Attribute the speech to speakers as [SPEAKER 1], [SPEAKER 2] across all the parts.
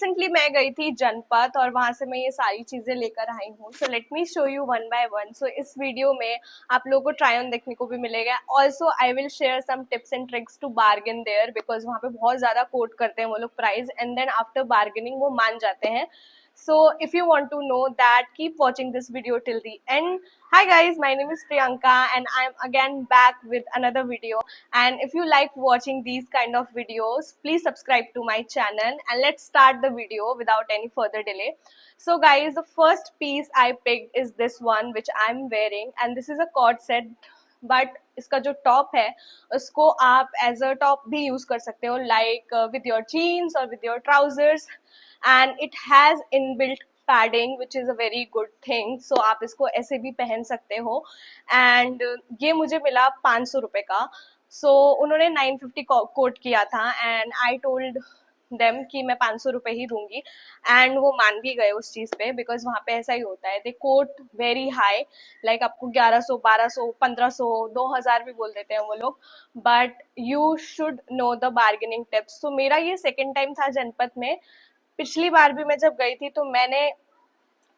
[SPEAKER 1] Recently मैं गई थी जनपद और वहां से मैं ये सारी चीजें लेकर आई हूँ. So let me show you one by one. So इस वीडियो में आप लोगों को ट्राई ऑन देखने को भी मिलेगा. Also I will share some tips and tricks to bargain there, because वहाँ पे बहुत ज्यादा कोट करते हैं वो लोग price, and then after bargaining वो मान जाते हैं. So if you want to know that, keep watching this video till the end. Hi guys, my name is Priyanka and I'm again back with another video. And if you like watching these kind of videos, please subscribe to my channel and let's start the video without any further delay. So guys, the first piece I picked is this one which I'm wearing, and this is a cord set. But इसका जो top है उसको आप as a top भी use कर सकते हो, like with your jeans और with your trousers. And it has inbuilt padding which is a very good thing. So आप इसको ऐसे भी पहन सकते हो. एंड ये मुझे मिला 500 रुपये का. सो उन्होंने 950 कोट किया था एंड आई टोल्ड देम कि मैं 500 रुपये ही दूंगी. एंड वो मान भी गए उस चीज़ पे, बिकॉज वहाँ पे ऐसा ही होता है. दे कोट वेरी हाई, लाइक आपको 1100, 1200, 1500, 2000 भी बोल देते हैं वो लोग. But you should know the bargaining tips. तो मेरा ये सेकेंड टाइम था जनपद में. पिछली बार भी मैं जब गई थी तो मैंने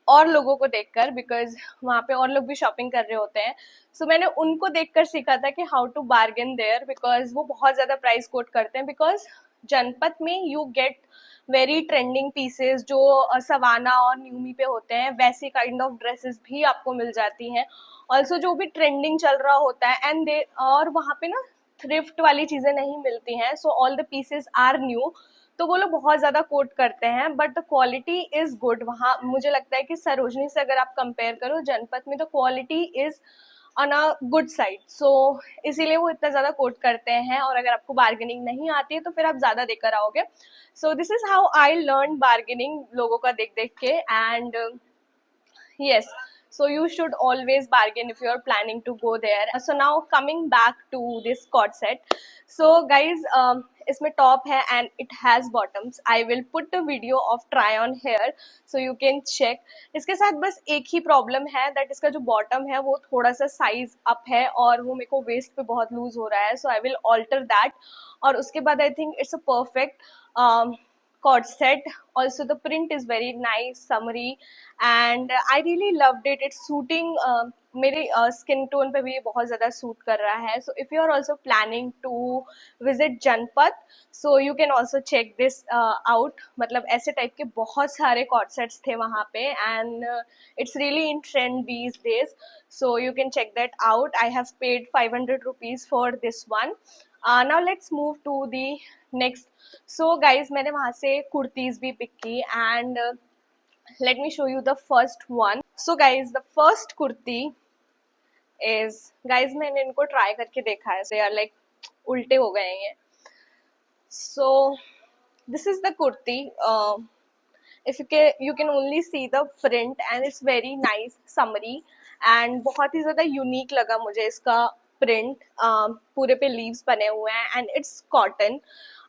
[SPEAKER 1] और लोगों को देखकर, बिकॉज वहाँ पे और लोग भी शॉपिंग कर रहे होते हैं, सो मैंने उनको देखकर सीखा था कि how to bargain there, because वो बहुत ज़्यादा प्राइस कोट करते हैं. बिकॉज जनपद में you get very trending pieces जो सवाना और न्यूमी पे होते हैं, वैसी काइंड ऑफ ड्रेसेस भी आपको मिल जाती हैं. ऑल्सो जो भी ट्रेंडिंग चल रहा होता है, एंड दे और वहाँ पे ना थ्रिफ्ट वाली चीज़ें नहीं मिलती हैं. So all the pieces are new. तो वो लोग बहुत ज़्यादा कोट करते हैं, but the quality is good. वहाँ मुझे लगता है कि सरोजनी से अगर आप कंपेयर करो जनपद में, तो quality is on a good side. So इसीलिए वो इतना ज़्यादा कोट करते हैं. और अगर आपको बार्गेनिंग नहीं आती है तो फिर आप ज़्यादा देकर आओगे. So this is how I learn bargaining, लोगों का देख देख के. And yes, so you should always bargain if you're planning to go there. So now coming back to this cord set. So guys, इसमें टॉप है and it has bottoms. I will put the video of try on here so you can check. इसके साथ बस एक ही problem है, that इसका जो bottom है वो थोड़ा सा साइज अप है और वो मेरे को वेस्ट पे बहुत लूज हो रहा है. So I will alter that. और उसके बाद I think it's a perfect cord set. Also the print is very nice, summery, and I really loved it. It's suiting मेरे स्किन टोन पे भी ये बहुत ज़्यादा सूट कर रहा है. So if you are also planning to visit Janpath, so you can also check this out. मतलब ऐसे टाइप के बहुत सारे कॉर्ड सेट्स थे वहाँ पे, and it's really in trend these days. So you can check that out. I have paid 500 rupees for this one. Now let's move to the next. So guys, मैंने वहाँ से कुर्तीज़ भी पिक की, and let me show you the first one. So guys, the first kurti is, guys मैंने इनको try करके देखा है, दे आर लाइक उल्टे हो गए हैं. So this is the kurti. If you can only see the print and it's very nice, summery, and बहुत ही ज़्यादा यूनिक लगा मुझे इसका प्रिंट. पूरे पे लीव्स बने हुए हैं एंड इट्स कॉटन,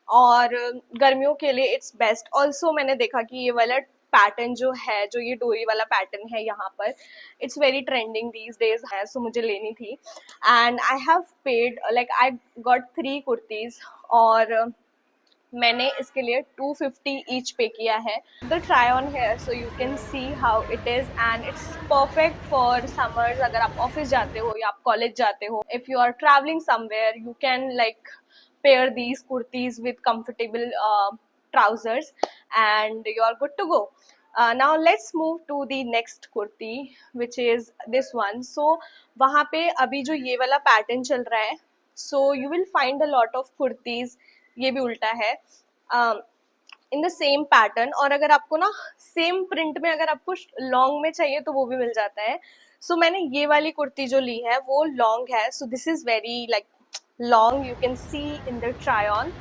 [SPEAKER 1] और गर्मियों के लिए इट्स बेस्ट. ऑल्सो मैंने देखा कि ये वाला पैटर्न जो है, जो ये डोरी वाला पैटर्न है यहाँ पर, it's very trending these days है. सो मुझे लेनी थी and I have paid, like I got 3 kurtis और मैंने इसके लिए 250 ईच पे किया है. The try on here so you can see how it is, and it's perfect for summers. अगर आप ऑफिस जाते हो या आप कॉलेज जाते हो, if you are travelling somewhere, you can like pair these kurtis with comfortable trousers and you are good to go. Now let's move to the next kurti which is this one. So वहाँ पे अभी जो ये वाला pattern चल रहा है, so you will find a lot of kurtis, ये भी उल्टा है, इन द सेम पैटर्न. और अगर आपको ना सेम प्रिंट में अगर आपको लॉन्ग में चाहिए तो वो भी मिल जाता है. सो मैंने ये वाली कुर्ती जो ली है वो लॉन्ग है. So this is very like long, you can C in the try on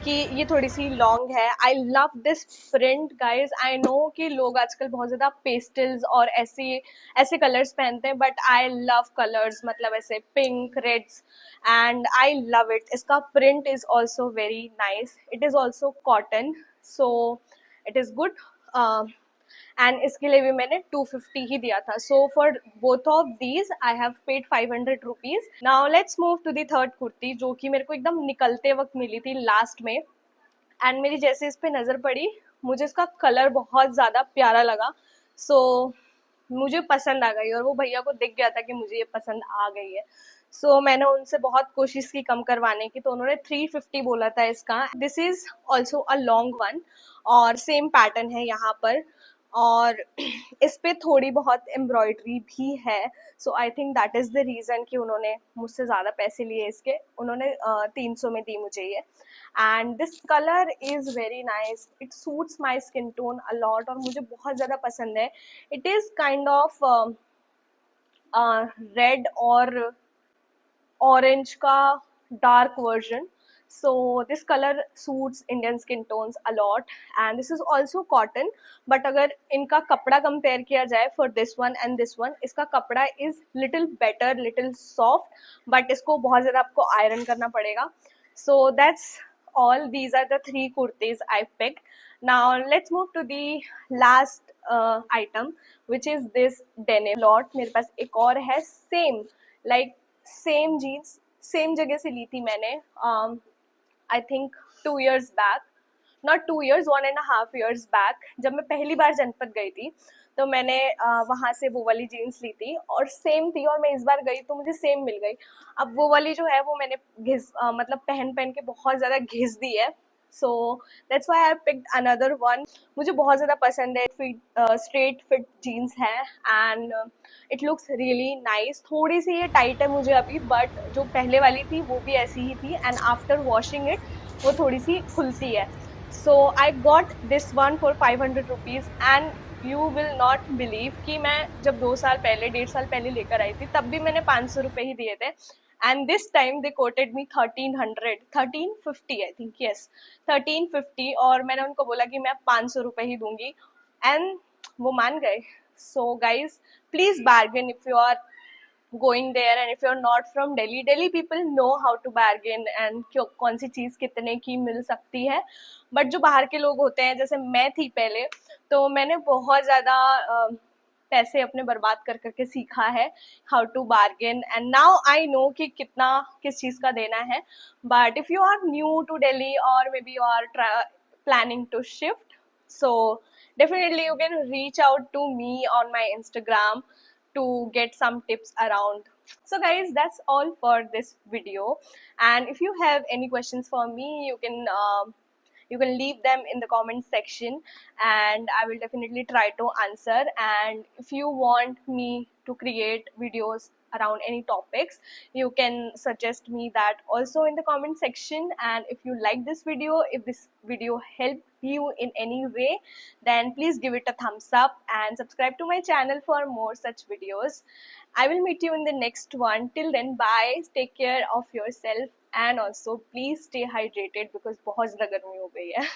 [SPEAKER 1] कि ये थोड़ी सी लॉन्ग है. I love this print guys. I know कि लोग आजकल बहुत ज़्यादा पेस्टल्स और ऐसे कलर्स पहनते हैं, बट आई लव कलर्स, मतलब ऐसे pink, reds, and I love it. इसका print is also very nice. It is also cotton, so it is good. And इसके लिए भी मैंने 250 ही दिया था. So for both of these I have paid 500 rupees. Now let's move to the third kurti, जो कि मेरे को एकदम निकलते वक्त मिली थी लास्ट में, एंड मेरी जैसे इस पर नज़र पड़ी मुझे इसका कलर बहुत ज़्यादा प्यारा लगा, सो मुझे पसंद आ गई, और वो भैया को दिख गया था कि मुझे ये पसंद आ गई है। सो मैंने उनसे बहुत कोशिश की कम करवाने की, तो उन्होंने 350 बोला था इसका। This is also a long one, और सेम पैटर्न है यहाँ पर, और इस पे थोड़ी बहुत एम्ब्रॉयडरी भी है। So I think that is the reason कि उन्होंने मुझसे ज़्यादा पैसे लिए इसके। उन्होंने 300 में दी मुझे ये। And this colour is very nice, it suits my skin tone a lot, और मुझे बहुत ज़्यादा पसंद है। It is kind of red और ऑरेंज का dark version. So this color suits Indian skin tones a lot, and this is also cotton. But अगर इनका कपड़ा कंपेयर किया जाए for this one and this one, इसका कपड़ा is little better, little soft, but इसको बहुत ज़्यादा आपको आयरन करना पड़ेगा. So that's all. These are the 3 kurtis I picked. Now let's move to the last item, which is this denim lot. मेरे पास एक और है same, like same jeans same जगह से ली थी मैंने, I think 2 years back, not 2 years, 1.5 years back, जब मैं पहली बार जनपद गई थी, तो मैंने वहाँ से वो वाली जीन्स ली थी और सेम थी, और मैं इस बार गई तो मुझे सेम मिल गई. अब वो वाली जो है वो मैंने मतलब पहन के बहुत ज़्यादा घिस दी है. So that's why I picked another one. मुझे बहुत ज़्यादा पसंद है. स्ट्रेट फिट जीन्स है, and it looks really nice. थोड़ी सी ये टाइट है मुझे अभी, बट जो पहले वाली थी वो भी ऐसी ही थी, एंड आफ्टर वॉशिंग इट वो थोड़ी सी खुलती है. So I got this one for 500 rupees, and you will not believe कि मैं जब 2 साल पहले 1.5 साल पहले लेकर आई थी, तब भी मैंने 500 रुपये ही दिए थे, and this time they coated me 1350 I think, yes 1350, और मैंने उनको बोला कि मैं 500 रुपये ही दूंगी, एंड वो मान गए. So guys, please bargain if you are going there, and if you are not from Delhi people know how to bargain and कौन सी चीज़ कितने की मिल सकती है. बट जो बाहर के लोग होते हैं, जैसे मैं थी पहले, तो मैंने बहुत ज़्यादा पैसे अपने बर्बाद कर करके सीखा है how to bargain, and now I know कि कितना किस चीज़ का देना है. But if you are new to Delhi, और may be you are planning to shift, so definitely you can reach out to me on my Instagram to get some tips around. So guys, that's all for this video, and if you have any questions for me, you can leave them in the comment section, and I will definitely try to answer. And if you want me to create videos around any topics, you can suggest me that also in the comment section. And if you like this video, if this video helped you in any way, then please give it a thumbs up and subscribe to my channel for more such videos. I will meet you in the next one. Till then, bye. Take care of yourself, and also please stay hydrated because बहुत ज़्यादा गर्मी हो गई है.